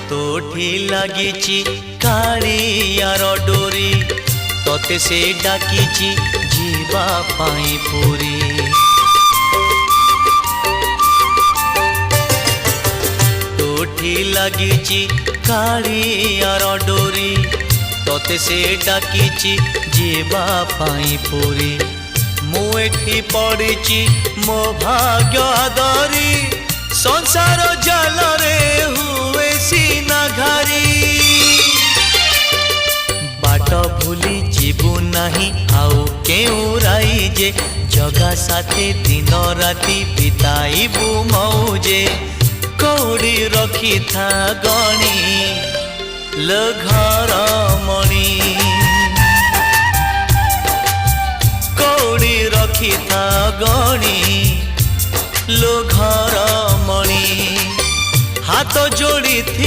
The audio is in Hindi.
तोठी लागिची कालियार डोरी तोते से डाकिची जीवा पाई पुरी। तोठी लागिची कालियार डोरी तोते से डाकिची जीवा पाई पुरी। मु एठी पड़िची मो भाग्य आदरी संसार जाल रे हुए सीना घारी। बाट भूली जीवु नहीं आउ केउ राई जे जगा साथे दिन राति बिताइबु मौजे। कौड़ी रखी था गणी लो घर मणि कौड़ी रखी था गणी लो घर मणि हाथ जोड़ी थी